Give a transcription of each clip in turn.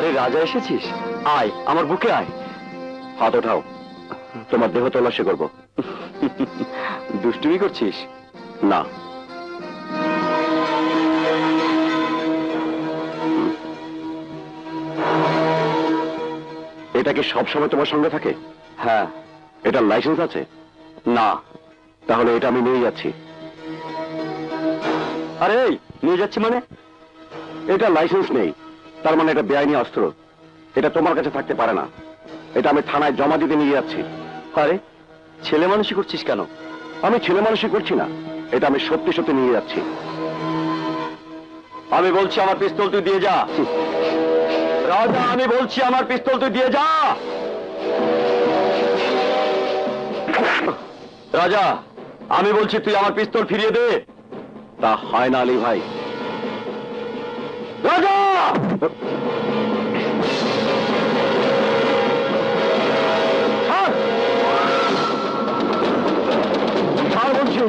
আরে রাজা এসেছিস, আয় আমার বুকে আয়। হাত ওঠাও, তোমার দেহ তল্লাশি করবো। দুষ্টুমি করছিস? না। এটা কি সবসময় তোমার সঙ্গে থাকে? হ্যাঁ। এটার লাইসেন্স আছে? না। তাহলে এটা আমি নিয়ে যাচ্ছি। আরে নিয়ে যাচ্ছি মানে? এটা লাইসেন্স নেই, তার মানে এটা বেআইনি অস্ত্র। এটা তোমার কাছে থাকতে পারে না। এটা আমি থানায় জমা দিতে নিয়ে যাচ্ছি। আরে ছেলে মানুষই করছিস কেন? আমি ছেলে মানুষই করছি না, এটা আমি সত্যি সত্যি নিয়ে যাচ্ছি। আমি বলছি আমার পিস্তল তুই দিয়ে যা। রাজা, আমি বলছি আমার পিস্তল তুই দিয়ে যা। রাজা, আমি বলছি তুই আমার পিস্তল ফিরিয়ে দে। তা হয় না আলী ভাই। রাজা! ছাড়! ছাড় বলছি।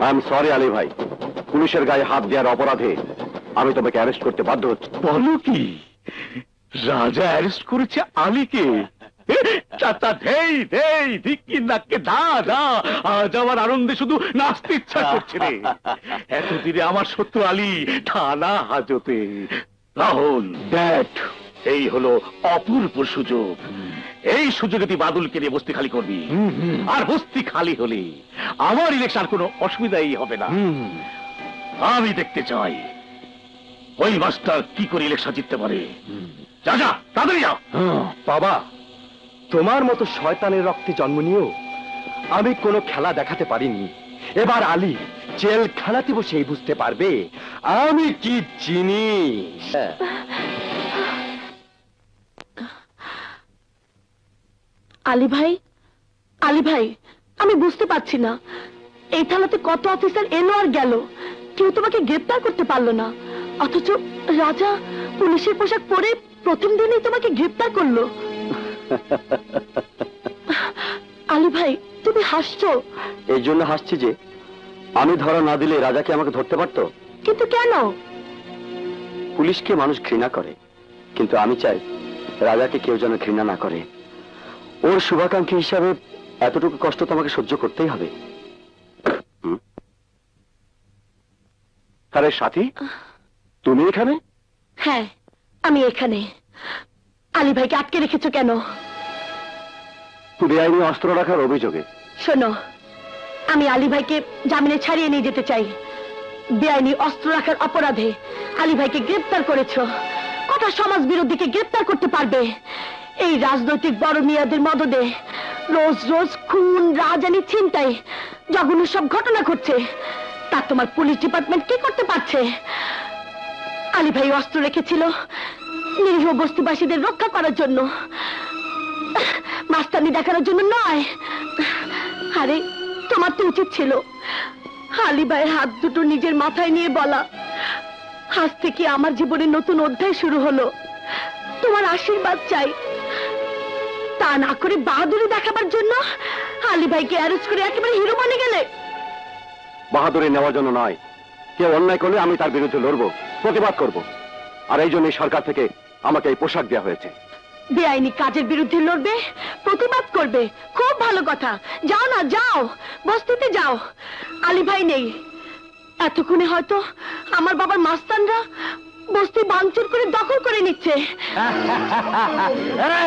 আই এম সরি আলী ভাই, পুলিশের গায়ে হাত দেওয়ার অপরাধে আমি তোমাকে অ্যারেস্ট করতে বাধ্য হচ্ছি। বলো কি, রাজা অ্যারেস্ট করেছে আলীকে? চাচা ধেই ধেই ধিক্কি নাককে দা দা, আজ আমার আনন্দে শুধু নাচতে ইচ্ছা করছে রে। এতদিনে আমার শত্রু আলী থানা হাজতে। রাহুল দ্যাট, এই হলো অপূর্ব সুযোগ। এই সুযোগে তুই বাদুলকে নিয়ে বস্তি খালি করবি, আর বস্তি খালি হলে আমার ইলেকশন কোনো অসুবিধাই হবে না। আমি দেখতে চাই ওই মাস্টার কি করে ইলেকশন জিততে পারে। যা যা, তাড়াতাড়ি যাও। বাবা, তোমার মতো শয়তানের রক্তে জন্ম নিয়েও আমি কোনো খেলা দেখাতে পারিনি। এবার আলী জেলখানাতে বসেই বুঝতে পারবে আমি কি জিনিস। আলী ভাই, আলী ভাই, আমি বুঝতে পারছি না, এই থানাতে কত অফিসার এলো আর গেল, কেউ তোমাকে গ্রেপ্তার করতে পারলো না, অথচ রাজা পুলিশের পোশাক পরে প্রথম দিনই তোমাকে গ্রেপ্তার করলো। আলী ভাই, তুমি হাসছো। এই জন্য হাসছি যে আমি ধরা না দিলে রাজাকে আমাকে ধরতে পারতো। কিন্তু কেন? পুলিশকে মানুষ ঘৃণা করে, কিন্তু আমি চাই রাজাকে কেউ যেন ঘৃণা না করে। ওর শুভাকাঙ্ক্ষী হিসাবে এতটুকু কষ্ট তোমাকে সহ্য করতেই হবে। আরে সাথী, তুমি এখানে? হ্যাঁ, আমি এখানে। আলী ভাইকে আটকে রেখেছো কেন? বেআইনি অস্ত্র রাখার অভিযোগে। শোনো, আমি আলী ভাইকে জামিনে ছাড়িয়ে নিয়ে যেতে চাই। বেআইনি অস্ত্র রাখার অপরাধে আলী ভাইকে গ্রেপ্তার করেছো। কটা সমাজ বিরোধীকে গ্রেপ্তার করতে পারবে? এই রাজনৈতিক বড় মিয়াদের মদদে রোজ রোজ খুন, রাজধানী, ছিনতাই, জঘন্য সব ঘটনা ঘটছে। তা তোমার পুলিশ ডিপার্টমেন্ট কি করতে পারছে? আলী ভাই অস্ত্র রেখেছিল নিরীহ বস্তিবাসীদের রক্ষা করার জন্য, মাস্তানি দেখানোর জন্য নয়। আরে তোমার তো উচিত ছিল আলী ভাইয়ের হাত দুটো নিজের মাথায় নিয়ে বলা, আজ থেকে আমার জীবনের নতুন অধ্যায় শুরু হলো, তোমার আশীর্বাদ চাই। তা না করে বাহাদুরি দেখাবার জন্য আলী ভাইকে অ্যারেস্ট করে একেবারে হিরো বনে গেলে। বাহাদুরি নেওয়ার জন্য নয়, কেউ অন্যায় করলে আমি তার বিরুদ্ধে লড়বো, প্রতিবাদ করব। আর এই জন্য সরকার থেকে আমাকে এই পোশাক দেওয়া হয়েছে। বেআইনি কাজের বিরুদ্ধে লড়বে, প্রতিবাদ করবে, খুব ভালো কথা। যাও না, যাও, বস্তিতে যাও। আলী ভাই নেই, এতক্ষণে হয়তো আমার বাবার মাস্তানরা বস্তি ভাঙচুর করে দখল করে নিচ্ছে।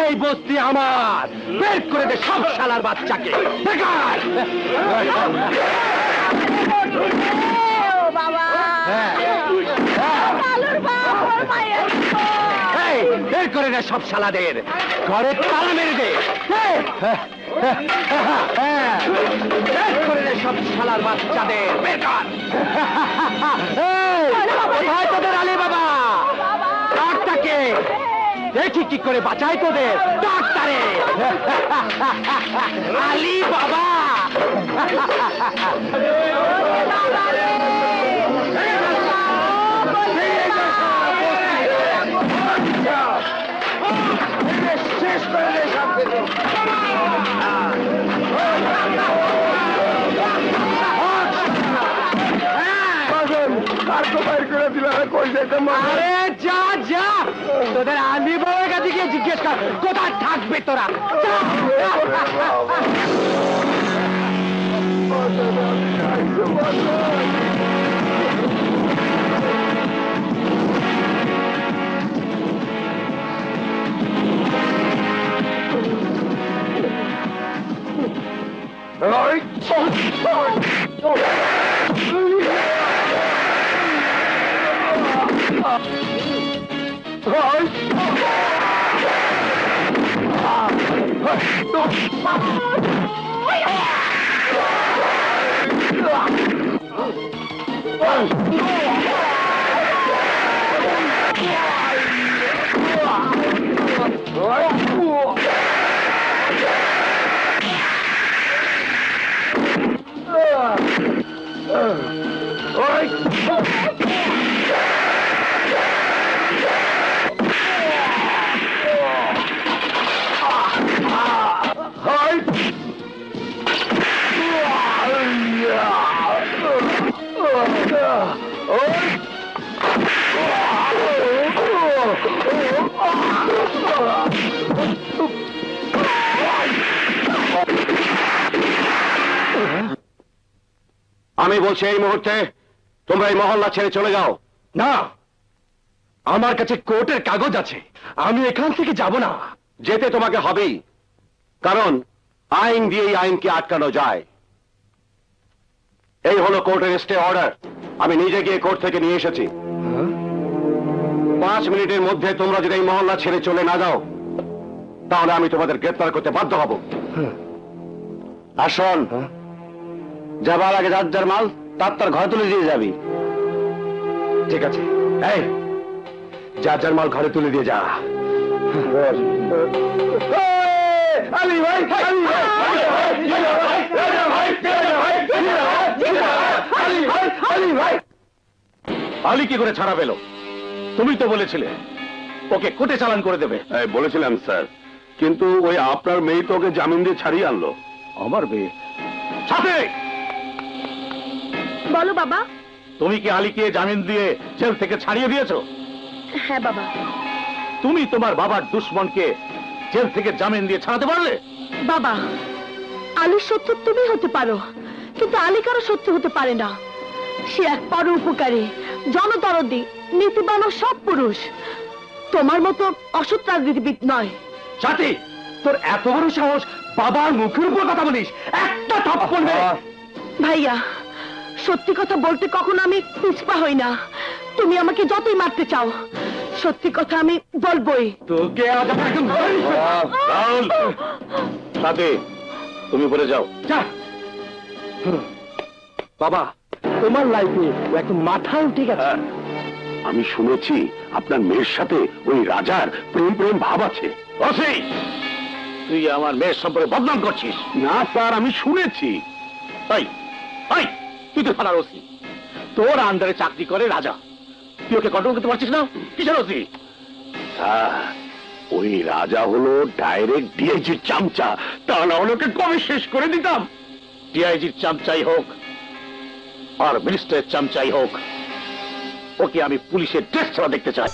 এই বস্তি আমার, বের করে দে সব শালার বাচ্চাকে। বেকার! বাবা এই, বের করে দে সব শালাদের, ঘরে তালা মেরে দে। বের করে দে সব শালার বাচ্চাদের। বেকার! কোথায় তোদের আলী বাবা? ডাক্তারকে দেখি কি করে বাঁচাই তোদের। ডাক্তারে আলী বাবা! শেষ করে দে সব কিছু। আরে যা যা, তোদের আলী বাবার কাছে গিয়ে জিজ্ঞেস কর কোথায় থাকবে তোরা। আমি বলছি এই মুহূর্তে তোমরা এই মহল্লা ছেড়ে চলে যাও। না, আমার কাছে কোর্টের কাগজ আছে, আমি এখান থেকে যাব না। যেতে তোমাকে হবেই, কারণ আইন দিয়েই আইনকে আটকানো যায়। এই হলো কোর্টের স্টে অর্ডার, আমি নিজে গিয়ে কোর্ট থেকে নিয়ে এসেছি। 5 মিনিটের মধ্যে তোমরা যদি এই মহল্লা ছেড়ে চলে না যাও, তাহলে আমি তোমাদের গ্রেফতার করতে বাধ্য হব। আসুন, যাবার আগে যার যার মাল তার ঘরে তুলে দিয়ে যাবি। ঠিক আছে, এই যার যার মাল ঘরে তুলে দিয়ে যা। আলী ভাই, আলী ভাই, আলী ভাই! আলী কি করে ছাড়া পেল? তুমি তো বলেছিলে ওকে কোর্টে চালান করে দেবে। বলেছিলাম স্যার, কিন্তু ওই আপনার মেয়ে তো ওকে জামিন দিয়ে ছাড়িয়ে আনলো। আমার মেয়ে সাথে? বলো বাবা। তুমি কি আলীকে জামিন দিয়ে জেল থেকে ছাড়িয়ে দিয়েছো? হ্যাঁ বাবা। তুমি তোমার বাবার দুশ্মনকে জেল থেকে জামিন দিয়ে ছাড়াতে পারলে? বাবা, আলীর শত্রু তুমি হতে পারো, কিন্তু আলী কারো শত্রু হতে পারে না। সে এক পরোপকারী, জনদরদি, নীতিবান ও সৎ পুরুষ। তোমার মতো অসৎ রাজনীতিবিদ নয়। সাথী, তোর এত বড় সাহস, বাবার মুখের উপর কথা বলিস? একটা থাপ্পড় মেরে। ভাইয়া, সত্যি কথা বলতে কখনো আমি পিছপা হই না। তুমি আমাকে যতই মারতে চাও, সত্যি কথা আমি বলবোই। তোকে আজ আমার একদম রাহুল, সাথী তুমি বলে যাও। যা। বাবা, তোমার লাইফে ও একদম মাথা উঠে গেছে। আমি শুনেছি আপনার মেয়ের সাথে ওই রাজার প্রেম প্রেম ভাব আছে। অসি, তুই আমার মেয়ের সম্পর্কে বদনাম করছিস। না স্যার, আমি শুনেছি। এই, এই, তুই তো থানার ওসি, তোর আন্ডারে চাকরি করে রাজা, তুই ওকে কন্ট্রোল করতে পারছিস না? কিসের ওসি? স্যার, ওই রাজা হলো ডাইরেক্ট ডিআইজির চামচা, তা না হলে ওকে কবে শেষ করে দিতাম। ডিআইজির চামচাই হোক আর মিনিস্টারের চামচাই হোক, ওকে আমি পুলিশের ড্রেস ছাড়া দেখতে চাই।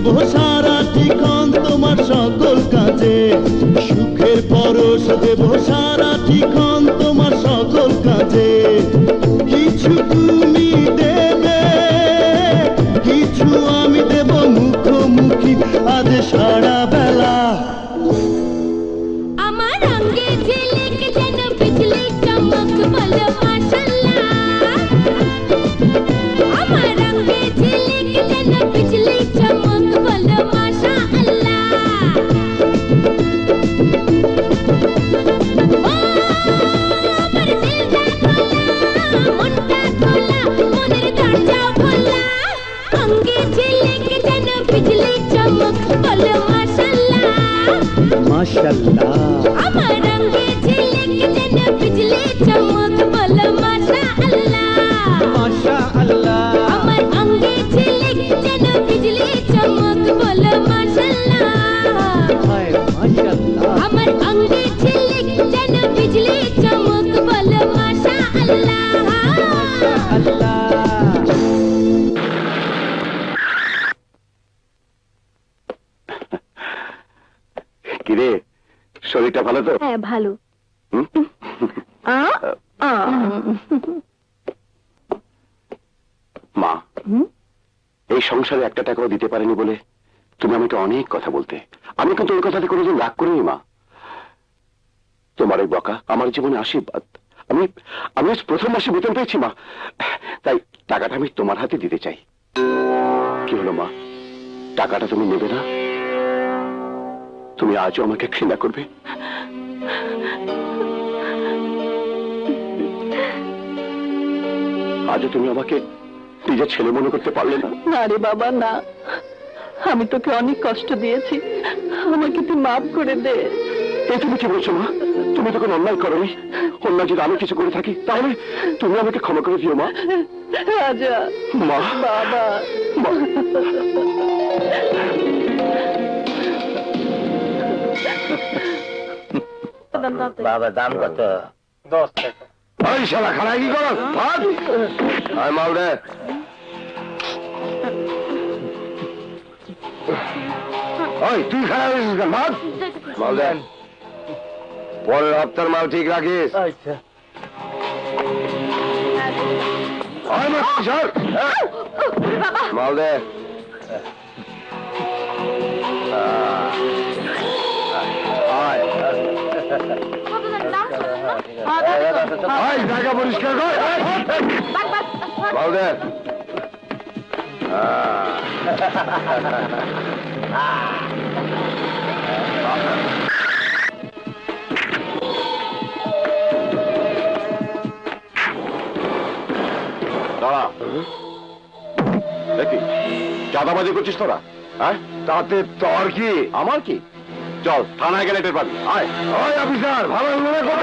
দেব সারা ঠিকন তোমার সকল কাজে, সুখের পরশ দেব সারা ঠিকন তোমার সকল কাজে। কিছু তুমি দেবে, কিছু আমি দেব মুখোমুখি আজ সারা বেলা। আমার রঙে ঝিলিক যেন বিজলি চমক বলো মাশাআল্লাহ। আমার রঙে ঝিলিক যেন বিজলি চমক বলো মাশাআল্লাহ। ও আমার দিলটা খোলা, মনটা খোলা, মনের দরজা খোলা। রঙে ঝিলিক যেন বিজলি চমক বলো মাশাআল্লাহ। মাশাআল্লাহ আমার রঙে ঝিলিক যেন বিজলি চমক বলো মাশাআল্লাহ। মাশাআল্লাহ আমার অঙ্গে ঝিলিক যেন বিজলি চমক বলো মাশাআল্লাহ। হায় মাশাআল্লাহ আমার অঙ্গে ঝিলিক যেন বিজলি চমক বলো মাশাআল্লাহ। আল্লাহ। কিরে, শরীরটা ভালো তো? হ্যাঁ ভালো। হুম? আ আ মা, হুম? এই সংসারে একটা টাকাও দিতে পারেনি বলে তুমি আমাকে অনেক কথা বলতে। আমি কিন্তু ওই কথাতে কোনোদিন রাগ করিনি মা। তোমার এই বকা আমার জীবনে আশীর্বাদ। আমি আমি আজ প্রথম মাসে বেতন পেয়েছি মা, তাই টাকাটা আমি তোমার হাতে দিতে চাই। কি হলো মা, টাকাটা তুমি নেবে না? তুমি আজও আমাকে ঘৃণা করবে? আজও তুমি আমাকে নিজের ছেলে মনে করতে পারলে না? না রে বাবা না, আমি তোকে অনেক কষ্ট দিয়েছি, আমাকে তুই মাফ করে দে। এই তুমি কি বলছো মা? তুমি তখন অন্যায় করোনি। অন্যায় যদি আমি কিছু করে থাকি তাহলে তুমি আমাকে ক্ষমা করে দিও মা। রাজা মা, বাবা মা। বাবা দাম কত? ওই শালা খাড়া কি করো? ভাত আয় মাল দে। ওই তুই খাড়া হয়েছিস কেন? ভাত মাল দেন। পরের হপ্তার মাল ঠিক রাখিস। আচ্ছা ওই মাল সর। মাল দে। আয় আয়, জায়গা পরিষ্কার কর। মাল দে। দাঁড়া, দেখি চাঁদাবাজি করছিস তোরা? হ্যাঁ, তাতে তোর কি আমার কি? চল থানায় গেলে টের পাবি। আয় ওই অফিসার, ভালো মনে করে।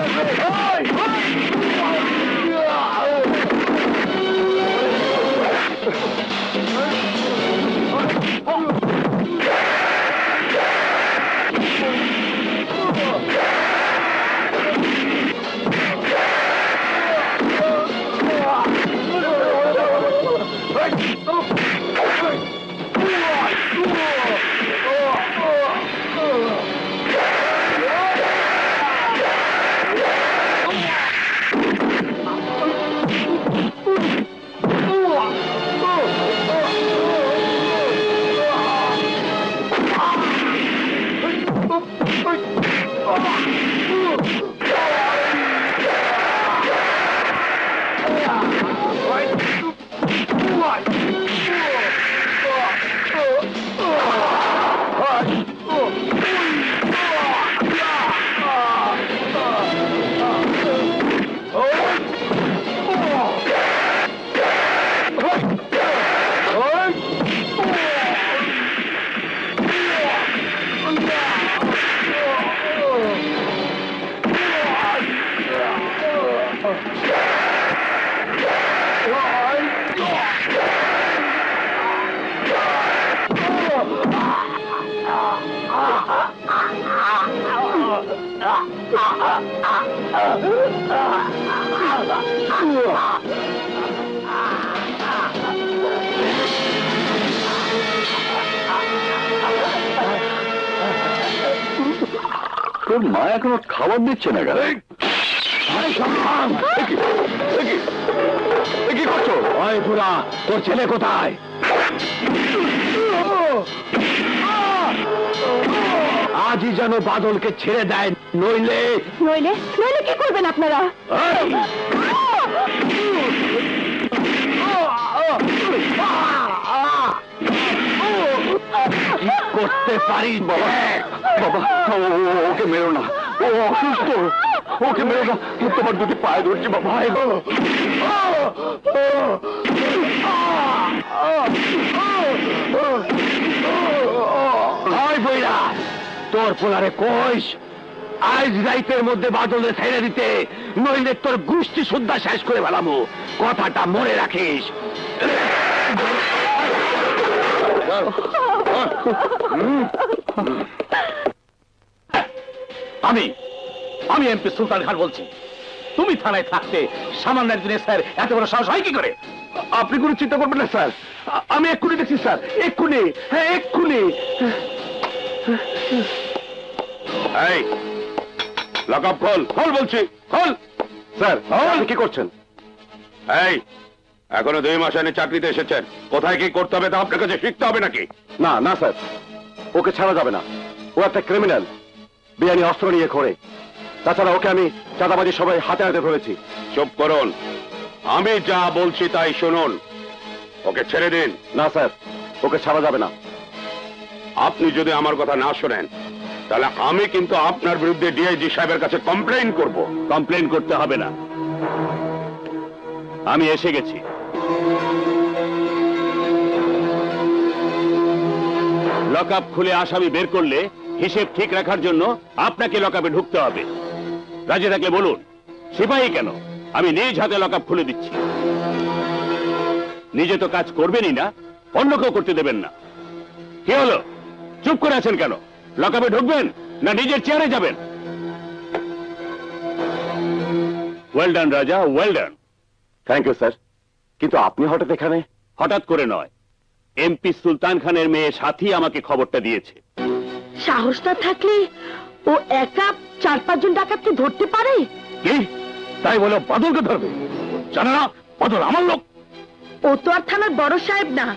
তোর মা এখনো খাবার দিচ্ছে না কেন? কি করছো? ওই বুড়া, তোর ছেলে কোথায়? আজই যেন বাদলকে ছেড়ে দেয়, নইলে নইলে নইলে কি করবেন আপনারা? এই! কি করতে পারিস বাবা? বাবা, ওকে মেরো না, ও অসুস্থ, ওকে মেরো না, তোমার দুটি পায়ে ধরছি বাবা। ওই বইরা, তোর পোলারে কইস আজ রাইতের মধ্যে বাদলে ছেড়ে দিতে, নইলে তোর গোষ্ঠী সুদ্ধা শেষ করে ফেলামো। কথাটা মনে রাখিস। আমি আমি এমপি সুলতান খান বলছি। তুমি থানায় থাকতে সামান্য একজন স্যার এত বড় সাহস হয় কি করে? আপনি কোনো চিন্তা করবেন না স্যার, আমি এক্ষুনি দেখছি স্যার, এক্ষুনি, হ্যাঁ এক্ষুনি। এই লকআপ খোল, খোল বলছি, খোল। স্যার, আপনি কি করছেন? এই এখনো 2 মাস আগে চাকরিতে এসেছেন, কোথায় কি করতে হবে তা আপনার কাছে শিখতে হবে নাকি? না না স্যার, ওকে ছাড়া যাবে না, ও একটা ক্রিমিনাল, বেআইনি অস্ত্র নিয়ে ঘোরে। তাছাড়া ওকে আমি চাঁদাবাজি সবাই হাতে হাতে ধরেছি। চুপ করুন, আমি যা বলছি তাই শুনুন। ওকে ছেড়ে দিন। না স্যার, ওকে ছাড়া যাবে না। আপনি যদি আমার কথা না শোনেন তাহলে আমি কিন্তু আপনার বিরুদ্ধে ডিআইজি সাহেবের কাছে কমপ্লেইন করব। কমপ্লেইন করতে হবে না, আমি এসে গেছি। লকআপ খুলে আসামি বের করলে হিসেব ঠিক রাখার জন্য আপনাকে লকআপে ঢুকতে হবে। রাজি থাকলে বলুন, সিপাহী কেন, আমি নিজ হাতে লকআপ খুলে দিচ্ছি। নিজে তো কাজ করবেনই না, অন্য কেউ করতে দেবেন না। কি হলো, চুপ করে আছেন কেন? লকআপে ঢুকবেন না নিজের চেয়ারে যাবেন? Well done Raja, well done. Thank you sir, কিন্তু আপনি হঠাৎ এখানে? হঠাৎ করে নয়, এমপি সুলতান খানের মেয়ে সাথী আমাকে খবরটা দিয়েছে। সাহসটা থাকলে ও একা 4-5 জন ডাকাতকে ধরতে পারে? কি তাই বলে বাদলকে ধরবে? জানো না বাদল আমার লোক? ও তো আর থানার বড় সাহেব না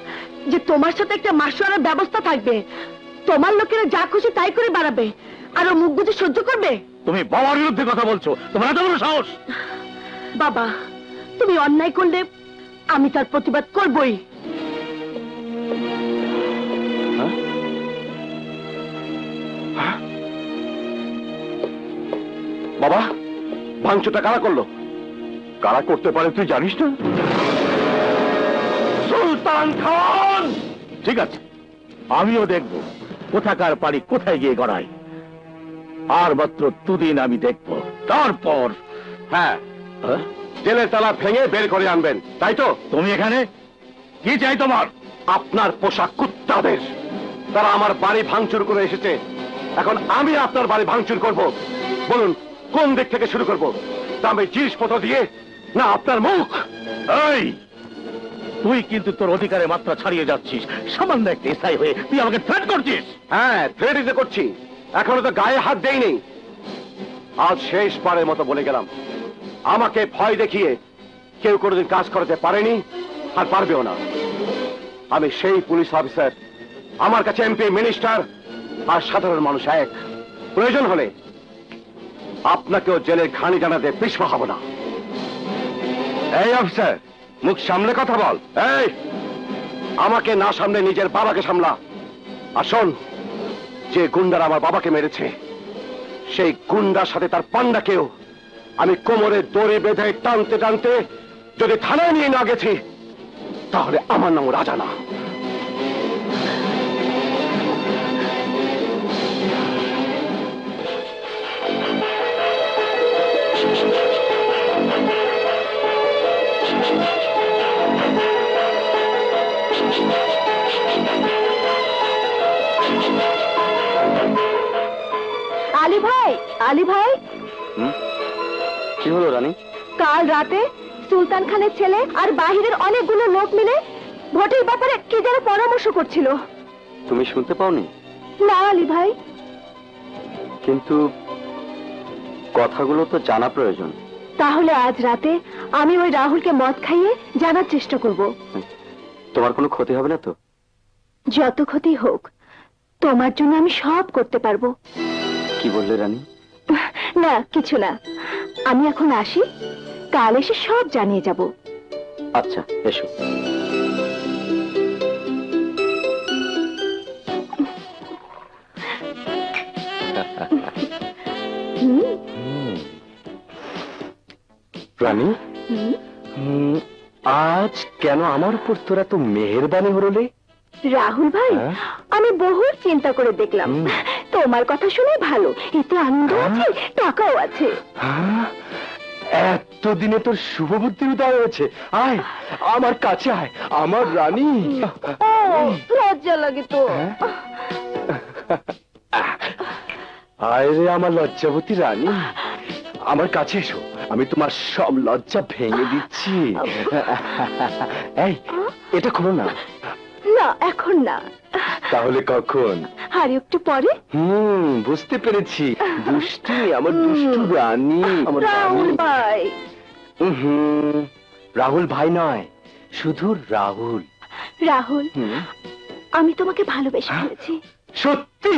যে তোমার সাথে একটা মাসুয়ারার ব্যবস্থা থাকবে। তোমার লোকেরা যা খুশি তাই করে বাড়াবে, আর ও মুখ বুঝে সহ্য করবে? তুমি বাবার বিরুদ্ধে কথা বলছো, তোমার এত বড় সাহস? বাবা, তুমি অন্যায় করলে আমি তার প্রতিবাদ করবই। বাবা, ভাঙচুরটা কারা করলো? কারা করতে পারে তুই জানিস না? সুলতান খান! ঠিক আছে, আমিও দেখব কোথাকার পারি কোথায় গিয়ে গড়াই। আর মাত্র 2 দিন আমি দেখব, তারপর হ্যাঁ, জেলের তালা ভেঙে বের করে আনবেন, তাই তো? তুমি এখানে কি চাই তোমার? আপনার পোশাক কুত্তাদের, তারা আমার বাড়ি ভাঙচুর করে এসেছে, এখন আমি আপনার বাড়ি ভাঙচুর করব। বলুন কোন দিক থেকে শুরু করব? দামি জিনিসপত্র দিয়ে না আপনার মুখ? এই তুই কিন্তু তোর অধিকারে মাত্রা ছাড়িয়ে যাচ্ছিস। সামান্য একটা এসআই হয়ে তুই আমাকে থ্রেট করছিস। হ্যাঁ, থ্রেড ইজে করছি, এখনো তো গায়ে হাত দেইনি। আজ শেষবারের মতো বলে গেলাম, আমাকে ভয় দেখিয়ে কেউ কোনোদিন কাজ করাতে পারেনি আর পারবেও না। আমি সেই পুলিশ অফিসার, আমার কাছে এমপি, মিনিস্টার আর সাধারণ মানুষ এক। প্রয়োজন হলে আপনাকেও জেলের ঘানি জানাতে পিছপা হব না। এই অফিসার, মুখ সামলে কথা বল। এই, আমাকে না সামলে নিজের বাবাকে সামলা। আর শোন, যে গুন্ডারা আমার বাবাকে মেরেছে, সেই গুন্ডার সাথে তার পান্ডাকেও আমি কোমরে দড়ি বেঁধে টানতে টানতে যদি থানায় নিয়ে না গেছি, তাহলে আমার নাম রাজা না। আলী ভাই, আলী ভাই, কি হলো রানী? কাল রাতে সুলতান খানের ছেলে আর বাহিরের অনেকগুলো লোক মিলে ভোটের ব্যাপারে কি যেন পরামর্শ করছিল। তুমি শুনতে পাওনি? না আলী ভাই। কিন্তু কথাগুলো তো জানা প্রয়োজন। তাহলে আজ রাতে আমি ওই রাহুলকে মদ খাইয়ে জানার চেষ্টা করব। তোমার কোনো ক্ষতি হবে না তো? যত ক্ষতি হোক, তোমার জন্য আমি সব করতে পারবো। কি বললে রানী? না, কিছু না। আমি এখন আসি, কাল এসে সব জানিয়ে যাব। আচ্ছা, এসো। রানী, আজ কেন আমার উপর তোর এত মেহেরবানি হলো রে? রাহুল ভাই, হ্যাঁ? আমি বহু চিন্তা করে দেখলাম, তোমার কথা শুনে ভালো, এতে আনন্দ আছে, টাকাও আছে। এতদিনে তোর শুভ বুদ্ধির উদয় হয়েছে। আয়, আমার কাছে আয়, আমার রানী। ও, লজ্জা লাগে তো। আয় রে আমার লজ্জাবতী রানী, আমার কাছে এসো, আমি তোমার সব লজ্জা ভেঙে দিচ্ছি। এই, এটা খোলো না। না, এখন না। তাহলে কখন? আর একটু পরে। বুঝতে পেরেছি, দুষ্টি, আমার দুষ্টু রানী, আমার রাহুল রানী। ভাই, রাহুল ভাই নয়, শুধু রাহুল। রাহুল, আমি তোমাকে ভালোবেসে ফেলেছি। সত্যি?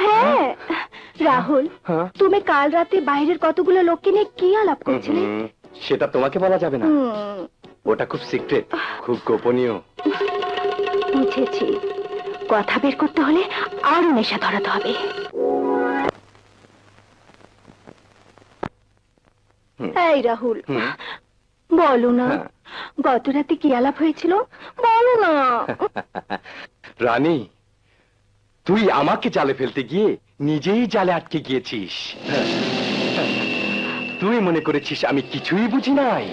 হ্যাঁ রাহুল, হ্যাঁ? তুমি কাল রাতে বাইরের কতগুলো লোককে নিয়ে কি আলাপ করছিলে? সেটা তোমাকে বলা যাবে না, হুম, ওটা খুব সিক্রেট, খুব গোপনীয়। বুঝেছি। কথা বের করতে হলে আরো নেশা ধরাতে হবে। এই রাহুল, বলো না, হ্যাঁ। গত রাতে কি আলাপ হয়েছিল? বলো না। রানী, তুই আমাকে জালে ফেলতে গিয়ে নিজেই জালে আটকে গিয়েছিস। তুই মনে করেছিস আমি কিছুই বুঝি নাই?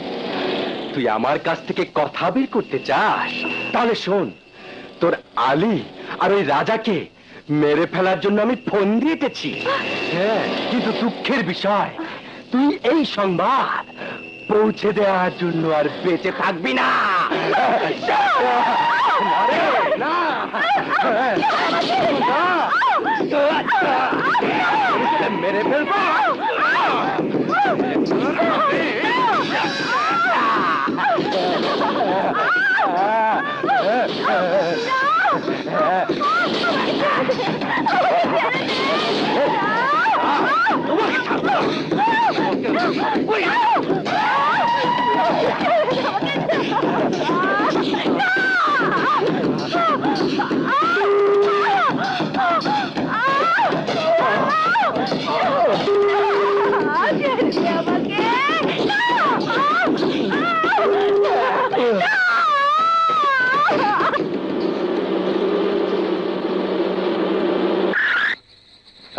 তুই আমার কাছ থেকে কথা বের করতে চাস? তাহলে শোন, তোর আলী আর ওই রাজাকে মেরে ফেলার জন্য আমি ফোন দিয়েছি। হ্যাঁ, কিন্তু দুঃখের বিষয়, তুই এই সংবাদ পৌঁছে দেওয়ার জন্য আর বেঁচে থাকবি না। না রে, না। মেরে ফেলবো।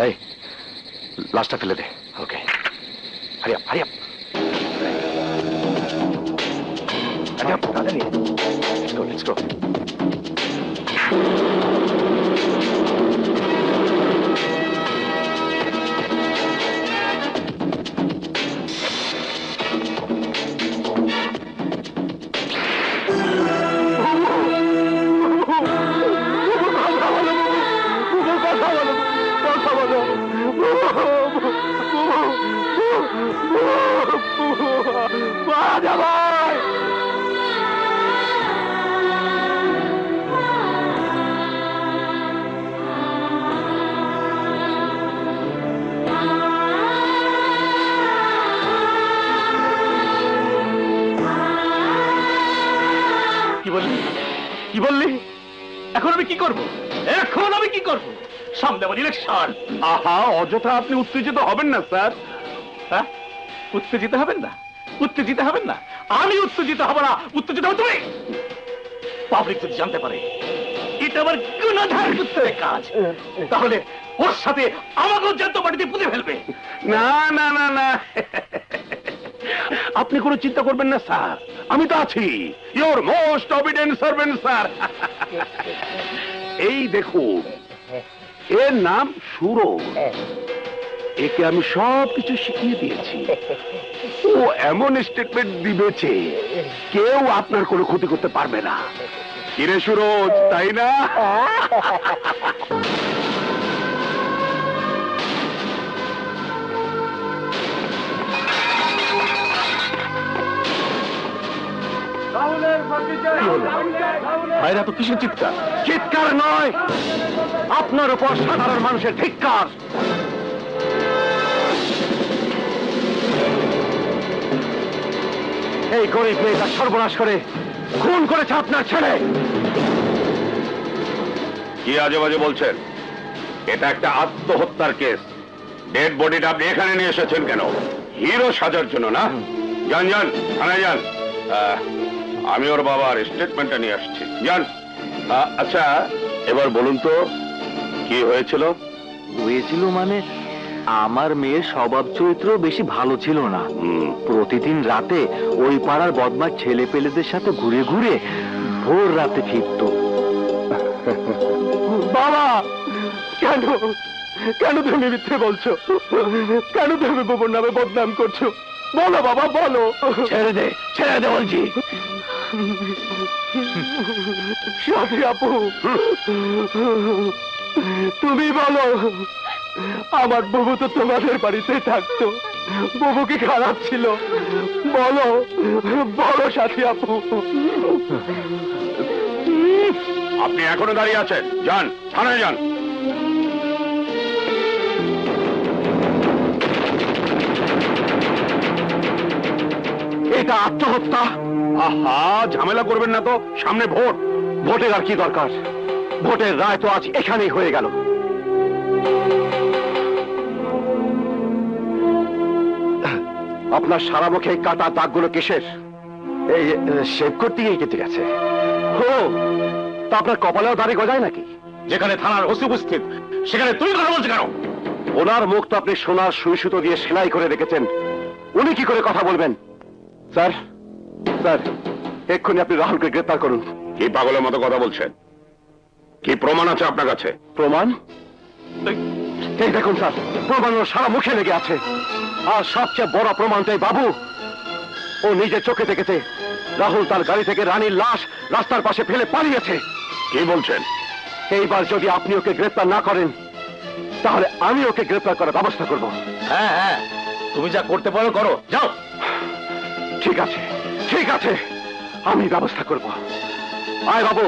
এই, লাশটা ফেলে দে। ওকে, hurry up, hurry up. Hurry up, তাড়াতাড়ি। Let's go, let's go. কি বললি? কি বললি? এখন আমি কি করব? এখন আমি কি করব? সামনে আমার ইলেকশন। আহা, অযথা আপনি উত্তেজিত হবেন না স্যার। হ্যাঁ, উত্তেজিত হবেন না? উত্তেজিত হবেন না? আমি উত্তেজিত হব না, উত্তেজিত হবে তুমি। পাবলিক যদি জানতে পারে এটা আমার গুণাধার পুত্রের কাজ, তাহলে ওর সাথে আমাকেও জানতো মাটিতে পুঁতে ফেলবে। না না না না, আপনি কোনো চিন্তা করবেন না স্যার, আমি তো আছি, ইওর মোস্ট অবিডেন্ট সার্ভেন্ট স্যার। এই দেখুন, এর নাম সুরজ, একে আমি সব কিছু শিখিয়ে দিয়েছি। ও এমন স্টেটমেন্ট দিবেছে কেউ আপনার কোনো ক্ষতি করতে পারবে না। কিরে সুরজ, তাই না? কি হলো? ভাইরা তো কিসের চিৎকার? চিৎকার নয়, আপনার উপর সাধারণ মানুষের ধিক্কার। এই গরিব মেয়েটা সর্বনাশ করে খুন করেছে আপনার ছেলে। কি আজে বাজে বলছেন? এটা একটা আত্মহত্যার কেস। ডেড বডিটা আপনি এখানে নিয়ে এসেছেন কেন? হিরো সাজার জন্য না? যান যান, থানায় যান। আমি ওর বাবার স্টেটমেন্টটা নিয়ে আসছি। যান। আচ্ছা, এবার বলুন তো কি হয়েছিল? হয়েছিল মানে আমার মেয়ের স্বভাব চরিত্র বেশি ভালো ছিল না। প্রতিদিন রাতে ওই পাড়ার বদমাশ ছেলে পেলেদের সাথে ঘুরে ঘুরে ভোর রাতে ফিরত। বাবা, কেন কেন তুমি মিথ্যে বলছো? কেন তুমি বাবার নামে বদনাম করছো? বলো বাবা, বলো। ছেড়ে দে, ছেড়ে দে বলছি। সাথী আপু, তুমি বলো, আমার বাবু তো তোমাদের বাড়িতে থাকতো, বাবু কি খারাপ ছিল? বলো বলো সাথী আপু। আপনি এখনো দাঁড়িয়ে আছেন? যান, থানায় যান। এটা আত্মহত্যা। আহা, ঝামেলা করবেন না তো, সামনে ভোট। ভোটের আর কি দরকার? ভোটের রায় তো আজ এখানেই হয়ে গেল। আপনার সারা মুখে এই কাটা দাগগুলো কিসের? এই শেভ করতে গিয়ে কেটে গেছে। ও, তা আপনার কপালেও দাড়ি গজায় নাকি? যেখানে থানার ওসি উপস্থিত, সেখানে তুই কথা বলছিস কেন? ওনার মুখ তো আপনি সোনার সুই সুতো দিয়ে সেলাই করে রেখেছেন, উনি কি করে কথা বলবেন? স্যার, স্যার, এক্ষুনি আপনি রাহুলকে গ্রেফতার করুন। কি পাগলের মতো কথা বলছেন? কি প্রমাণ আছে আপনার কাছে? প্রমাণ? এই দেখুন স্যার, প্রমাণ ওর সারা মুখে লেগে আছে। আর সবচেয়ে বড় প্রমাণটাই বাবু, ও নিজে চোখে দেখেছে রাহুল তার গাড়ি থেকে রানীর লাশ রাস্তার পাশে ফেলে পালিয়েছে। কি বলছেন? এইবার যদি আপনি ওকে গ্রেফতার না করেন, তাহলে আমি ওকে গ্রেফতার করার ব্যবস্থা করব। হ্যাঁ হ্যাঁ, তুমি যা করতে পারো করো, যাও। ঠিক আছে, ঠিক আছে, আমি ব্যবস্থা করব। আয় বাবু।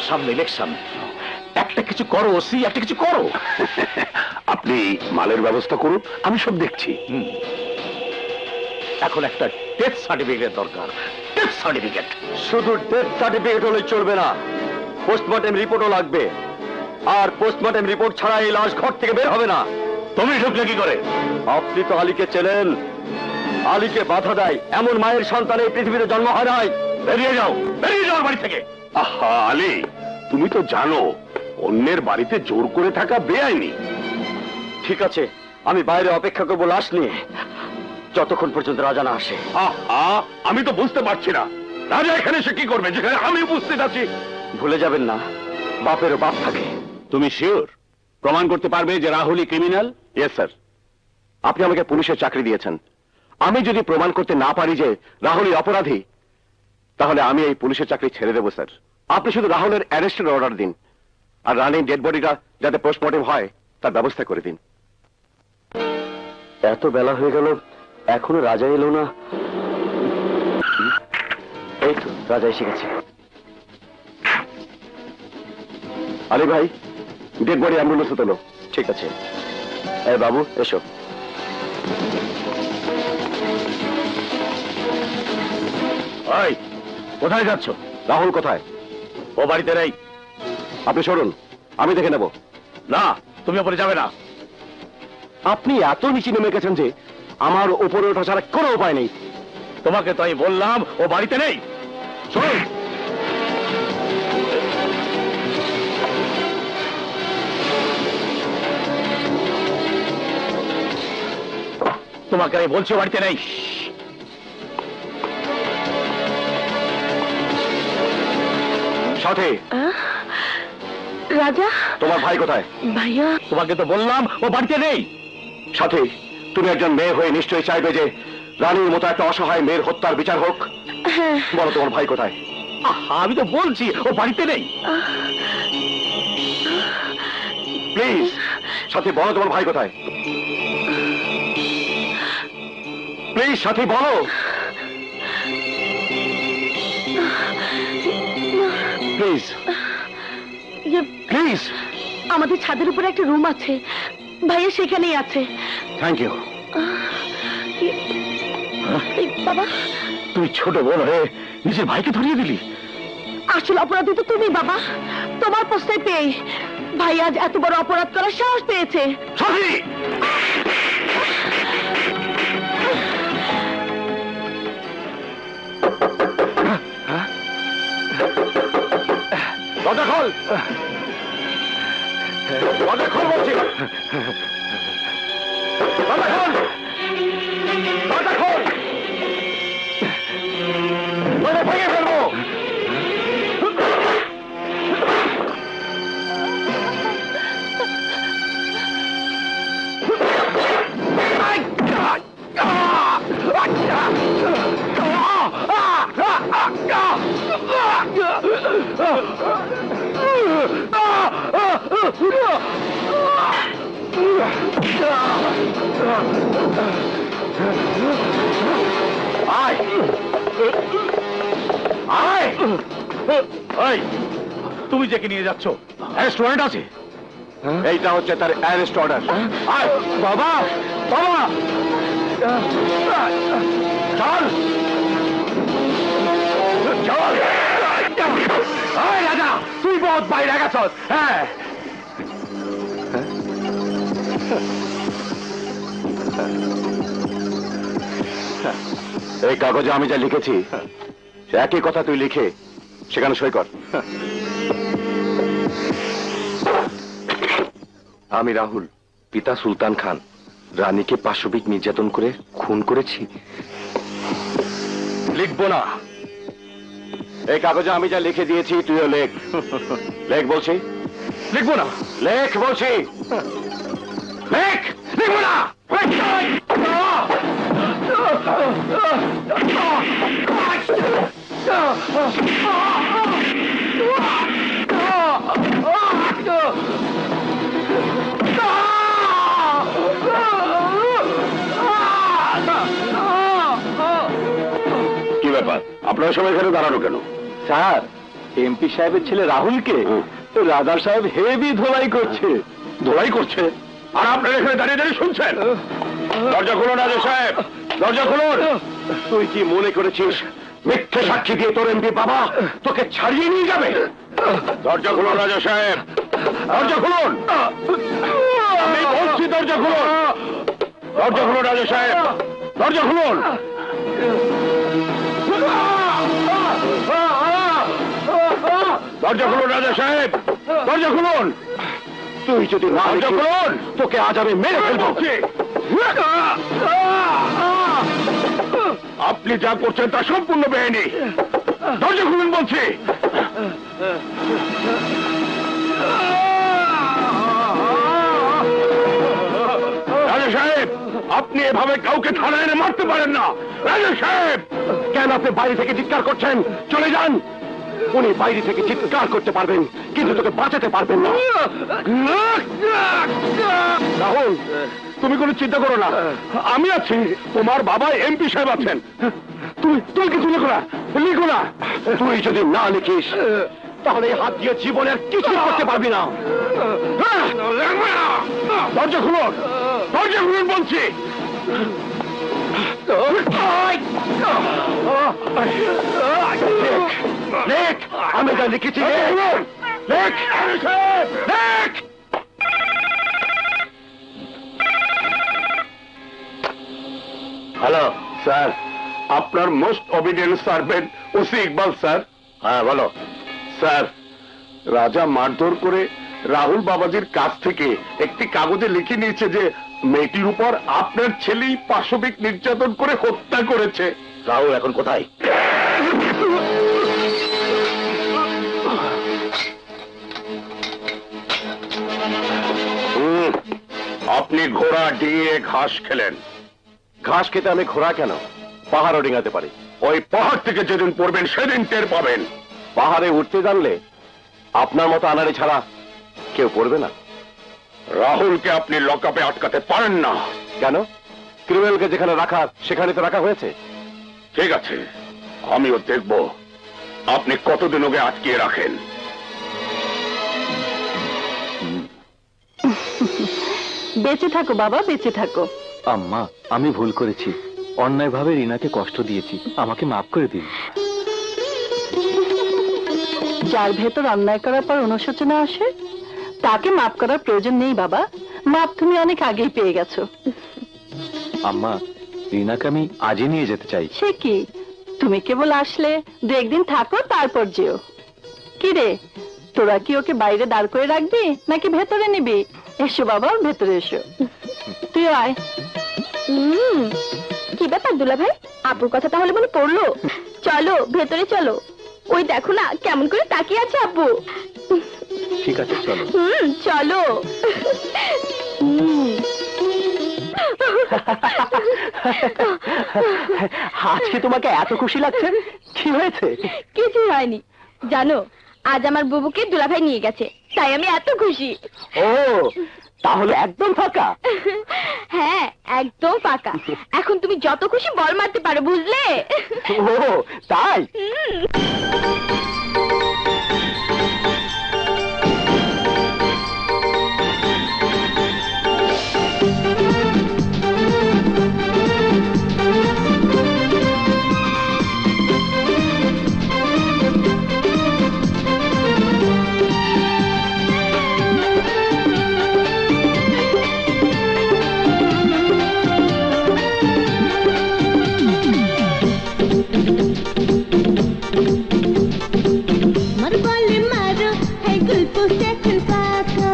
সামনে ইলেকশন, একটা কিছু করো ওসি, একটা কিছু করো। আপনি মালের ব্যবস্থা করুন, আমি সব দেখছি। এখন একটা ডেথ সার্টিফিকেট দরকার। Death certificate. শুধু ডেথ সার্টিফিকেট হলে চলবে না, পোস্টমর্টেম রিপোর্টও লাগবে। আর পোস্টমর্টেম রিপোর্ট ছাড়া এই লাশ ঘর থেকে বের হবে না। তুমি ঢুকলে কি করে? আপনি তো আলীকে চেনেন, আলীকে বাধা দেয় এমন মায়ের সন্তান এই পৃথিবীতে জন্ম হয় নাই। বেরিয়ে যাও, বেরিয়ে যাও বাড়ি থেকে। আহা আলী, তুমি তো জানো অন্যের বাড়িতে জোর করে থাকা বেআইনি। ঠিক আছে, আমি বাইরে অপেক্ষা করবো লাশ নিয়ে, যতক্ষণ পর্যন্ত রাজা না আসে। আহা, আমি তো বুঝতে পারছি না রাজা এখানে এসে কি করবে যেখানে আমি উপস্থিত আছি। ভুলে যাবেন না, বাপেরও বাপ থাকে। তুমি শিওর প্রমাণ করতে পারবে যে রাহুলই ক্রিমিনাল? ইয়েস স্যার, আপনি আমাকে পুলিশের চাকরি দিয়েছেন। আমি যদি প্রমাণ করতে না পারি যে রাহুলই অপরাধী, তাহলে আমি এই পুলিশের চাকরি ছেড়ে দেবো স্যার। আপনি শুধু রাহুলের অ্যারেস্টের অর্ডার দিন, আর রানীর ডেড বডিটা যাতে পোস্টমর্টেম হয় তার ব্যবস্থা করে দিন। এত বেলা হয়ে গেল, এখনো রাজা এলো না। এই তো রাজা এসে গেছে। আলী ভাই, ডেড বডি অ্যাম্বুলেন্সে তোলো। ঠিক আছে। এই বাবু, এসো। ওই, কোথায় যাচ্ছ? রাহুল কোথায়? ও বাড়িতে নেই। আপনি সরুন, আমি দেখে নেব। না, তুমি ওপরে যাবে না। আপনি এত নিচে নেমে গেছেন যে আমার উপরে ওঠা ছাড়া কোনো উপায় নেই। তোমাকে তো আমি বললাম ও বাড়িতে নেই। শোন, তোমাকে আমি বলছি ও বাড়িতে নেই। সাথে রাজা, তোমার ভাই কোথায়? ভাইয়া, তোমাকে তো বললাম ও বাড়িতে নেই। সাথে তুমি একজন মেয়ে হয়ে নিশ্চয়ই চাইবে যে রানীর মতো একটা অসহায় মেয়ের হত্যার বিচার হোক। হ্যাঁ, বলো তোমার ভাই কোথায়? আহা, আমি তো বলছি ও বাড়িতে নেই। প্লিজ সাথী বলো তোমার ভাই কোথায়? প্লিজ সাথী বলো। প্লিজ ইয়ে, প্লিজ। আমাদের ছাদের উপরে একটা রুম আছে, ভাইয়া সেখানেই আছে। Thank you. এই, বাবা, তুই ছোট বোন হয়ে নিজের ভাইকে ধরিয়ে দিলি। আসল অপরাধী তো তুমি বাবা। তোমার প্রশ্রয় পেয়ে ভাই আজ এত বড় অপরাধ করার সাহস পেয়েছে। সাথী দরজা খোল, দরজা খোল বলছি, দরজা খোল, দরজা খোল, নইলে ভেঙে ফেলবো। আয় আয়। এই, তুমি যাকে নিয়ে যাচ্ছ রেস্টুরেন্ট আছে? এইটা হচ্ছে তার অ্যারেস্ট অর্ডার। আয় বাবা, বাবা চল চল। আয় রাজা, তুই বহুত বাইরে গেছস। হ্যাঁ, এই কাগজে আমি যা লিখেছি সে একই কথা তুই লিখে সেখানে সই কর। আমি রাহুল, পিতা সুলতান খান, রানীকে পাশবিক নির্যাতন করে খুন করেছি। লিখবো না। এই কাগজে আমি যা লিখে দিয়েছি তুইও লেখ। লেখ বলছি। লিখবো না। লেখ বলছি। লেখ। লিখবো না। কি ব্যাপার, আপনারা সবাই এখানে দাঁড়ানো কেন? স্যার, এমপি সাহেবের ছেলে রাহুলকে রাজা সাহেব হেভি ধোলাই করছে। ধোলাই করছে আর আপনারা এখানে দাঁড়িয়ে দাঁড়িয়ে শুনছেন? দরজা খুলুন রাজা সাহেব, দরজা খুলুন। তুই কি মনে করেছিস মিথ্যে সাক্ষী দিয়ে তোর এমপি বাবা তোকে ছাড়িয়ে নিয়ে যাবে? দরজা খুলুন রাজা সাহেব, দরজা খুলুন। আমি বলছি দরজা খুলুন, দরজা খুলুন রাজা সাহেব, দরজা খুলুন। দরজা খুলুন রাজা সাহেব, দরজা খুলুন। তুই যদি না দরজা খুলুন, তোকে আজ আমি মেরে ফেলবো। আপনি যা করছেন তা সম্পূর্ণ বেআইনি। দরজা খুলুন বলছি। রাজা সাহেব, আপনি এভাবে কাউকে থানায় এনে মারতে পারেন না। রাজা সাহেব, কেন আপনি বাইরে থেকে চিৎকার করছেন? চলে যান। উনি বাইরে থেকে চিৎকার করতে পারবেন কিন্তু তোকে বাঁচাতে পারবেন না। রাহুল, তুমি কোনো চিন্তা করো না, আমি আছি। তোমার বাবা এমপি সাহেব আছেন। তুই কিছু লিখো না, লিখো না। তুই যদি না লিখিস তাহলে এই হাত দিয়ে জীবনের কিছু করতে পারবি না। দরজা খুলুন, দরজা খুলুন বলছি। লেখ, আমি যা লিখেছি লেখ, লেখ। হ্যালো স্যার, আপনার most obedient servant OC Iqbal sir. হ্যাঁ বলো স্যার। রাজা মারধর করে রাহুল বাবাজির কাছ থেকে একটি কাগজে লিখে নিয়েছে যে মেয়েটির উপর আপনার ছেলেই পাশবিক নির্যাতন করে হত্যা করেছে। রাহুল এখন কোথায়? আপনি ঘোড়া ডিঙিয়ে ঘাস খেলেন। ঘাস খেতে আমি ঘোড়া কেন, পাহাড়ও ডিঙাতে পারি। ওই পাহাড় থেকে যেদিন পড়বেন সেদিন টের পাবেন। পাহাড়ে উঠতে জানলে আপনার মতো আনারে ছাড়া কেউ পড়বে না। রাহুলকে আপনি লকআপে আটকাতে পারেন না। কেন? ক্রিমিনালকে যেখানে রাখা সেখানে তো রাখা হয়েছে। ঠিক আছে, আমিও দেখব আপনি কতদিন ওকে আটকিয়ে রাখেন। বেঁচে থাকো বাবা, বেঁচে থাকো। আম্মা, আমি ভুল করেছি, অন্যায়ভাবে রিনাকে কষ্ট দিয়েছি, আমাকে মাফ করে দিন। যার ভেতর অন্যায় করার পর অনুশোচনা আসে তাকে মাফ করার প্রয়োজন নেই বাবা। মাপ তুমি অনেক আগেই পেয়ে গেছো। আম্মা, রিনাকে আমি আজই নিয়ে যেতে চাই। সে কি, তুমি কেবল আসলে 2-1 দিন থাকো, তারপর যেও। কি রে, তোরা কি ওকে বাইরে দাঁড় করে রাখবি নাকি ভেতরে নিবি? এসো বাবা, ভেতরে এসো। তুই আয়। কি ব্যাপার দুলা ভাই, আপুর কথা তাহলে মনে পড়লো? চলো ভেতরে চলো, ওই দেখো না কেমন করে তাকিয়ে আছে আব্বু। ঠিক আছে, চলো। চলো। আজকে তোমাকে এত খুশি লাগছে, কি হয়েছে? কিছু হয়নি, জানো আজ আমার বুবুকে দুলাভাই নিয়ে গেছে, তাই আমি এত খুশি। ও, তাহলে একদম ফাঁকা? হ্যাঁ একদম ফাঁকা। এখন তুমি যত খুশি বল মারতে পারো, বুঝলে? ও তাই? মার বলে মারো, হাই গল্প এখন ফাঁকা।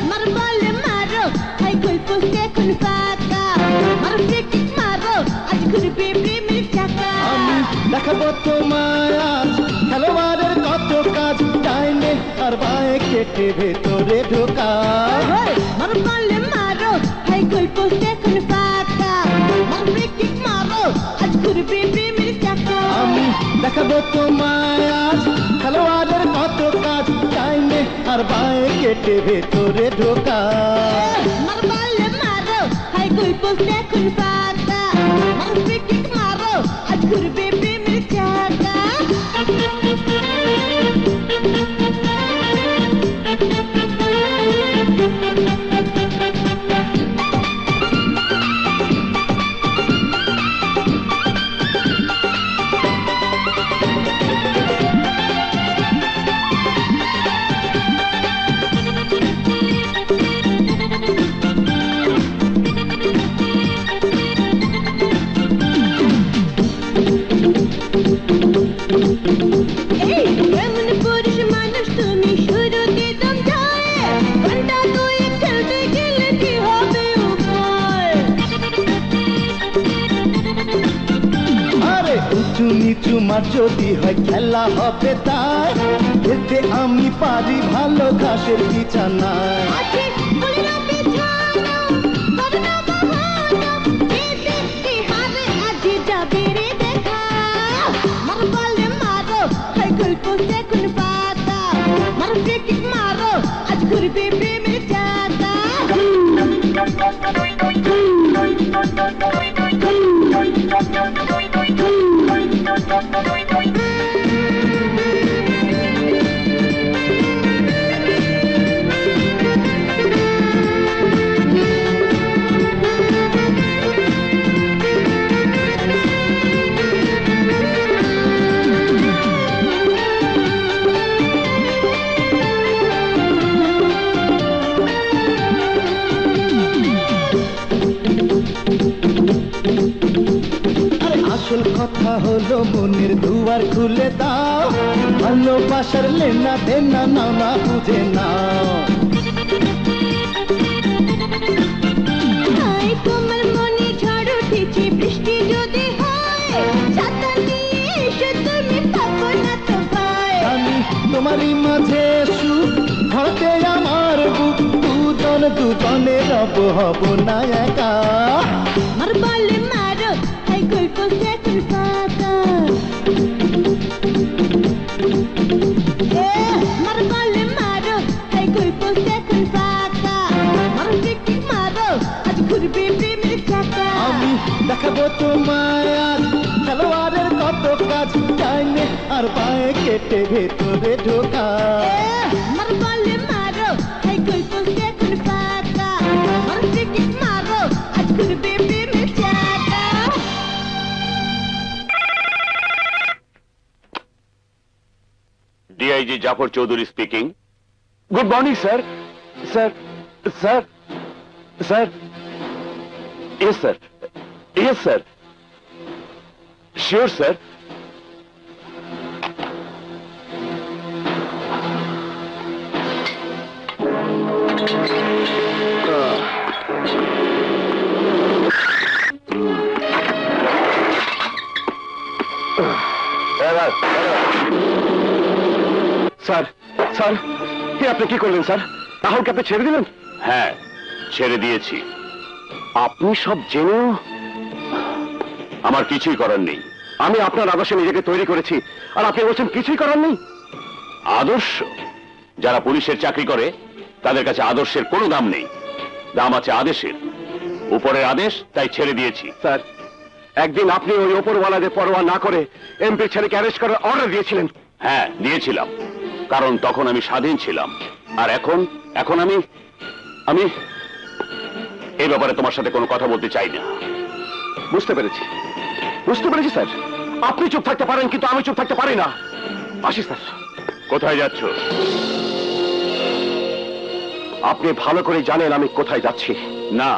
মার বলে মারো, হাই গল্প এখন ফাঁকা। মার ফ্রিকিক মারো, আজ ঘুরবে প্রেমের চাকা। আমি দেখাবো তোমায় আজ খেলোয়াড়ের কত কাজ, ডাইনে আর বাঁয়ে কেটে ভেতরে ঢোকা। মার বলে মারো, হাই গল্প এখন ফাঁকা। মার ফ্রিকিক মারো, আজ ঘুরবে প্রেমের চাকা। আমি দেখাবো তোমায় আজ খেলোয়াড়ের কত কাজ, ডাইনে আর বাঁয়ে কেটে ভেতরে ঢোকা। মার বলে মারো, হাই গল্প এখন ফাঁকা। মার ফ্রিকিক মারো, আজ ঘুরবে প্রেমের চাকা। এই কেমন পুরুষ মানুষ তুমি, শুরুতে দম যায়। ঘন্টা 2 খেলতে গেলে কি হবে উপায়? আরে উঁচু নিচু মার যদি হয় খেলা হবে তাই, এতে আমি পারি ভালো ঘাসের বিছানায়। আছে বলিনা বিছানা, করোনা বাহানা, এতে কি হারে আজ যাবে রে দেখা। মার বলে মারো, হাই গল্প এখন ফাঁকা। মার ফ্রিকিক মারো, আজ ঘুরবে প্রেমের চাকা। আরে আসল কথা হলো মনের দুয়ার খুলে দাও, ভালোবাসার লেনা দেনা নানা বুঝে নাও। হাই তোমার মনে ঝড় উঠেছে, বৃষ্টি যদি হয়, ছাতা নিয়ে এসো, তুমি পাবো না তো ভয়। আমি তোমারই মাঝে সুখ, ভরতে আমার বুক, দুজন দুজনে রব হব না একা। মার বলে মারো, হাই গল্প এখন ফাঁকা। দেখাবো তোমায় আজ খেলোয়াড়ের কত কাজ, ডাইনে আর বাঁয়ে কেটে ভেতরে ঢোকা। আমার বলে মারো এই গল্প এখন ফাঁকা, আমার দিকে মারো আজ করবে প্রেমে চাকা। DIG Jafar Chowdhury speaking. Good morning sir. Sir sir sir yes sir, yes sir, sure sir. Sir sir কি আপনি কি করলেন স্যার? রাহুলকে আপনি ছেড়ে দিলেন? হ্যাঁ, ছেড়ে দিয়েছি। আপনি সব জেনেও? আমার কিছুই করার নেই। আমি আপনার আদর্শে নিজেকে তৈরি করেছি আর আপনি বলছেন কিছুই করার নেই? আদর্শ? যারা পুলিশের চাকরি করে তাদের কাছে আদর্শের কোনো দাম নেই, দাম আছে আদেশের। উপরের আদেশ, তাই ছেড়ে দিয়েছি। স্যার, একদিন আপনি ওই ওপরওয়ালাদের পরোয়া না করে এমপির ছেলেকে অ্যারেস্ট করার অর্ডার দিয়েছিলেন। হ্যাঁ, দিয়েছিলাম, কারণ তখন আমি স্বাধীন ছিলাম। আর এখন এখন আমি আমি এই ব্যাপারে তোমার সাথে কোনো কথা বলতে চাই না। বুঝতে পেরেছি, বুঝতে পেরেছি স্যার। আপনি চুপ থাকতে পারেন কিন্তু আমি চুপ থাকতে পারি না। আসি স্যার। কোথায় যাচ্ছ? আপনি ভালো করে জানেন আমি কোথায় যাচ্ছি। না,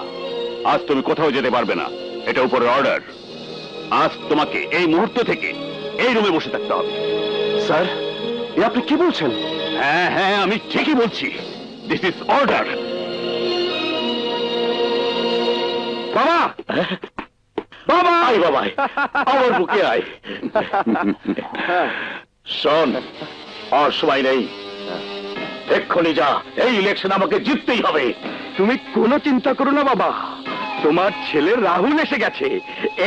আজ তুমি কোথাও যেতে পারবে না, এটা উপরের অর্ডার। আজ তোমাকে এই মুহূর্ত থেকে এই রুমে বসে থাকতে হবে। স্যার, এ আপনি কি বলছেন? হ্যাঁ হ্যাঁ, আমি ঠিকই বলছি। This is order. বাবা, বাবা আয়, বাবাই আমার বুকে আয়। শোন, আর সময় নেই, এক্ষুনি যা। এই ইলেকশন আমাকে জিততেই হবে। তুমি কোনো চিন্তা করো না বাবা, তোমার ছেলে রাহুল এসে গেছে।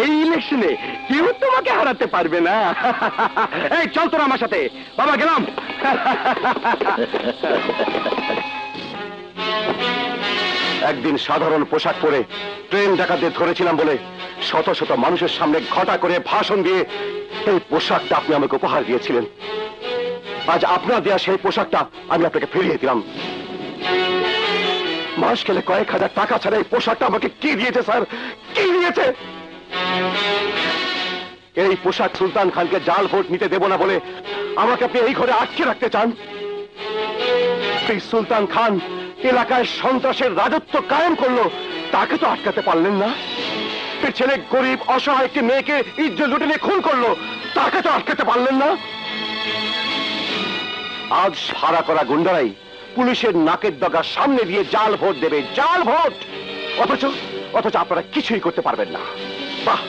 এই ইলেকশনে কেউ তোমাকে হারাতে পারবে না। এই চল তোরা আমার সাথে। বাবা গেলাম। একদিন সাধারণ পোশাক পরে ট্রেন ডাকাতদের ধরেছিলাম বলে শত শত মানুষের সামনে ঘটা করে ভাষণ দিয়ে এই পোশাকটা আপনি আমাকে উপহার দিয়েছিলেন। আজ আপনার দেয়া সেই পোশাকটা আমি আপনাকে ফিরিয়ে দিলাম। মাস গেলে কয়েক হাজার টাকা ছাড়া এই পোশাকটা আমাকে কি দিয়েছে স্যার? কি দিয়েছে? এই পোশাক সুলতান খানকে জাল ভোট নিতে দেব না বলে আমাকে আপনি এই ঘরে আটকে রাখতে চান। এই সুলতান খান এলাকায় সন্ত্রাসের রাজত্ব কায়েম করলো, তাকে তো আটকাতে পারলেন না। এই ছেলে গরিব অসহায় একটি মেয়েকে ইজ্জত লুটে নিয়ে খুন করলো, তাকে তো আটকাতে পারলেন না। আজ ভাড়া করা গুন্ডারাই পুলিশের নাকের ডগার সামনে দিয়ে জাল ভোট দেবে, জাল ভোট। অথচ অথচ আপনারা কিছুই করতে পারবেন না। বাহ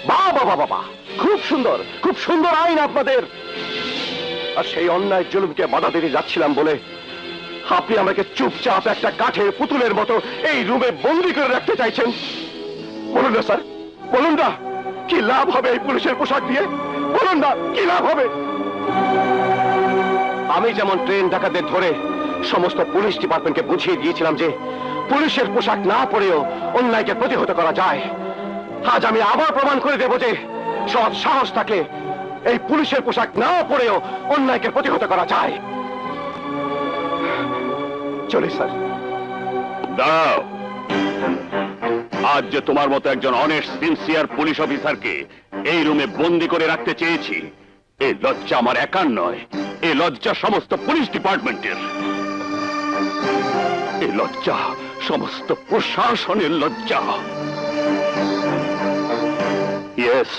বাহ বাবা বাবা, খুব সুন্দর, খুব সুন্দর আইন আপনাদের। আর সেই অন্যায় জুলুমকে বাধা দিতে যাচ্ছিলাম বলে আপনি আমাকে চুপচাপ একটা কাঠের পুতুলের মতো এই রুমে বন্দি করে রাখতে চাইছেন। বলুন না স্যার, বলুন না কি লাভ হবে এই পুলিশের পোশাক দিয়ে? বলুন না কি লাভ হবে? আমি যেমন ট্রেন ডাকাতদের ধরে সমস্ত পুলিশ ডিপার্টমেন্টকে বুঝিয়ে দিয়েছিলাম যে পুলিশের পোশাক না পরেও অন্যায়কে প্রতিহত করা যায়, আজ আমি আবার প্রমাণ করে দেব যে সৎ সাহস থাকলে এই পুলিশের পোশাক না পরেও অন্যায়কে প্রতিহত করা যায়। চলি স্যার। দাঁড়াও। আজ যে তোমার মতো একজন অনেস্ট সিনসিয়ার পুলিশ অফিসারকে এই রুমে বন্দি করে রাখতে চেয়েছি, এই লজ্জা আমার একার নয়, এই লজ্জা সমস্ত পুলিশ ডিপার্টমেন্টের। এই লজ্জা সমস্ত প্রশাসনের লজ্জা। ইয়েস,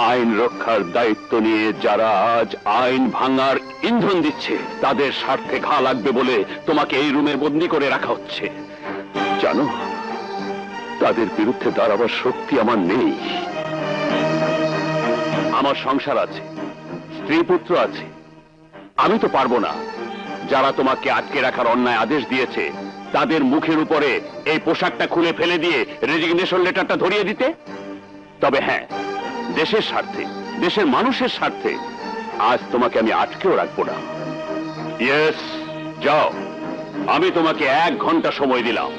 আইন রক্ষার দায়িত্ব নিয়ে যারা আজ আইন ভাঙার ইন্ধন দিচ্ছে, তাদের স্বার্থে ঘা লাগবে বলে তোমাকে এই রুমে বন্দি করে রাখা হচ্ছে। জানো, তাদের বিরুদ্ধে দাঁড়াবার শক্তি আমার নেই। আমার সংসার আছে, স্ত্রী পুত্র আছে, আমি তো পারবো না যারা তোমাকে আটকে রাখার অন্যায় আদেশ দিয়েছে তাদের মুখের উপরে এই পোশাকটা খুলে ফেলে দিয়ে রেজিগনেশন লেটারটা ধরিয়ে দিতে। তবে হ্যাঁ, দেশের স্বার্থে, দেশের মানুষের স্বার্থে আজ তোমাকে আমি আটকেও রাখবো না। ইয়েস, যাও, আমি তোমাকে 1 ঘন্টা সময় দিলাম।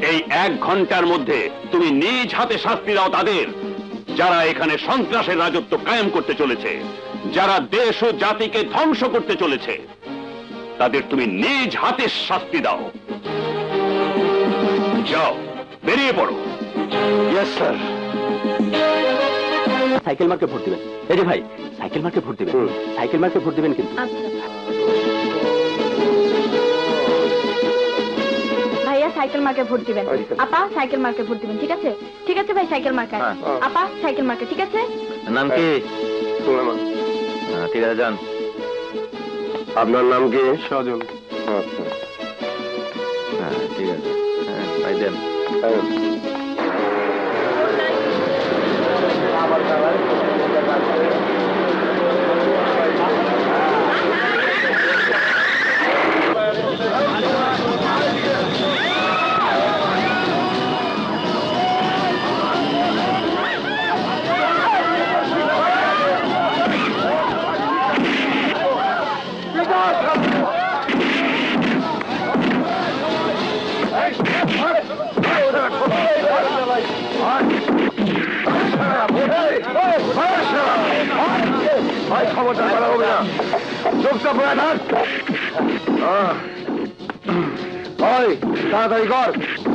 এই 1 ঘন্টার মধ্যে তুমি নিজ হাতে শাস্তি দাও তাদের, যারা এখানে সন্ত্রাসের রাজত্ব কায়েম করতে চলেছে, যারা দেশ ও জাতিকে ধ্বংস করতে চলেছে, তাদের তুমি নিজ হাতে শাস্তি দাও। যাও, বেরিয়ে পড়ো। Yes sir. সাইকেল মার্কে ভোট দিবেন। এই যে ভাই, সাইকেল মার্কে ভোট দিবেন, সাইকেল মার্কে ভোট দিবেন কিন্তু। আচ্ছা ভাইয়া সাইকেল মার্কে ভোট দিবেন, আপা সাইকেল মার্কে ভোট দিবেন, ঠিক আছে? ঠিক আছে ভাই, সাইকেল মার্কে। হ্যাঁ। আপা সাইকেল মার্কে, ঠিক আছে? নাম কি? ঠিক আছে, যান। আপনার নাম কি? সজল। আচ্ছা। হ্যাঁ, ঠিক আছে। হ্যাঁ, ভাই দেন। ক্ষমতা করা হবে না, চুপচাপ হয়ে থাক। ওই তাড়াতাড়ি কর,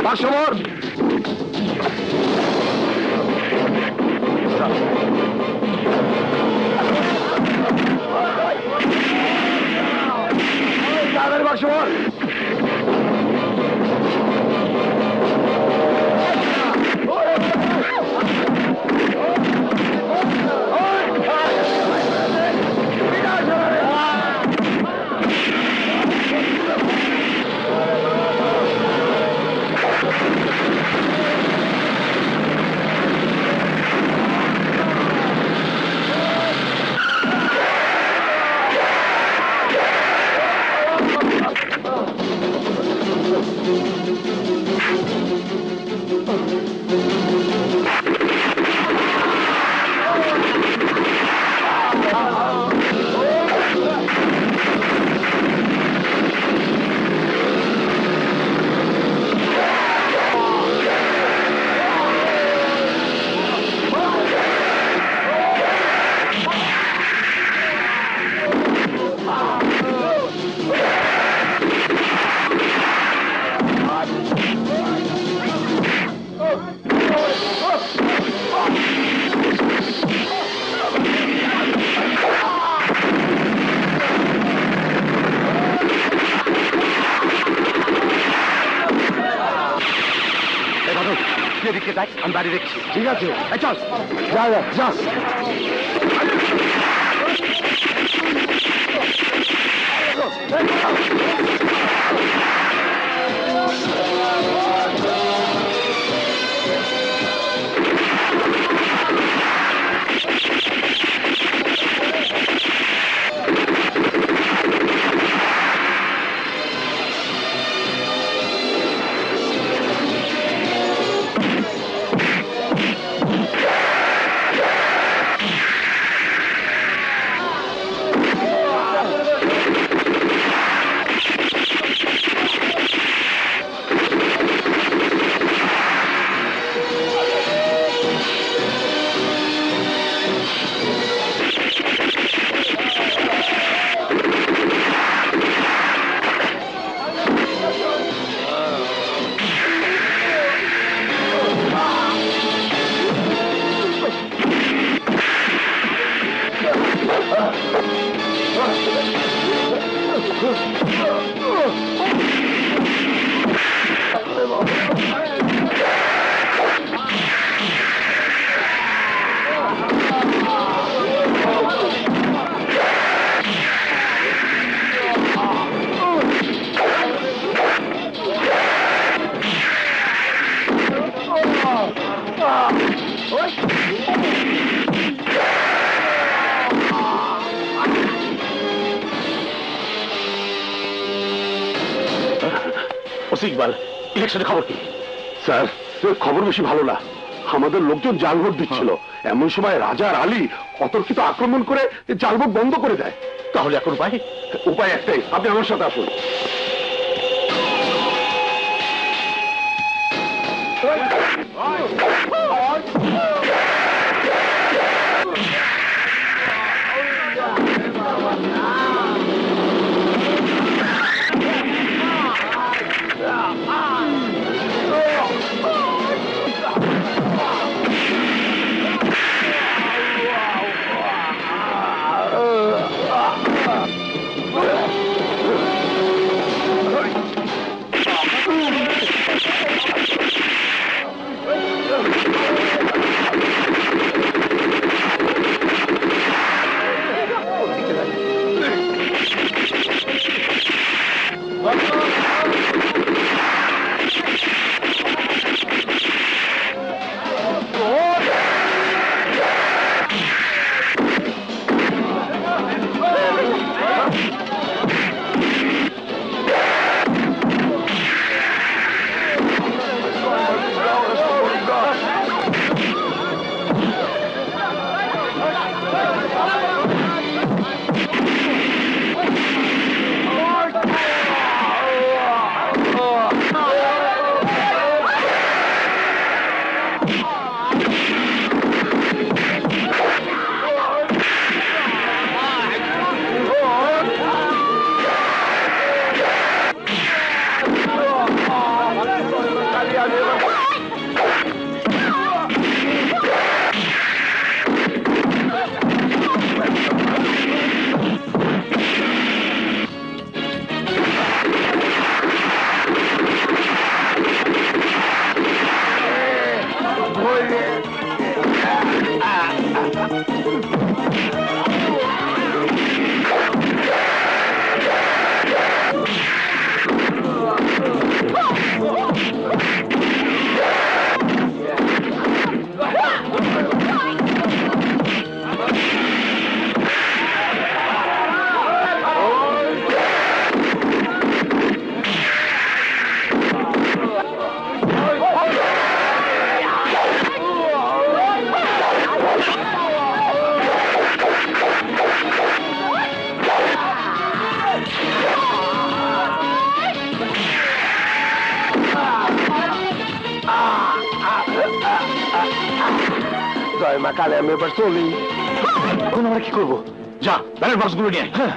বাক্স ভর। তাড়াতাড়ি বাক্স ভর। এদিকে দেখ, আমি বাড়ি দেখছি। ঠিক আছে, চল যা যা যা। ইকবাল, ইলেকশনের খবর কি? স্যার, খবর বেশি ভালো না। আমাদের লোকজন জাল ভোট দিচ্ছিল, এমন সময় রাজা আর আলী অতর্কিত আক্রমণ করে জাল ভোট বন্ধ করে দেয়। তাহলে এখন উপায়? উপায় একটাই, আপনি আমার সাথে আসুন। জয় মা কালে আমি এবার চলি। এখন আমরা কি করবো? যা ব্যালেট বক্স গুলো নিয়ে আয়।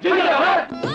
জিন্দাবাদ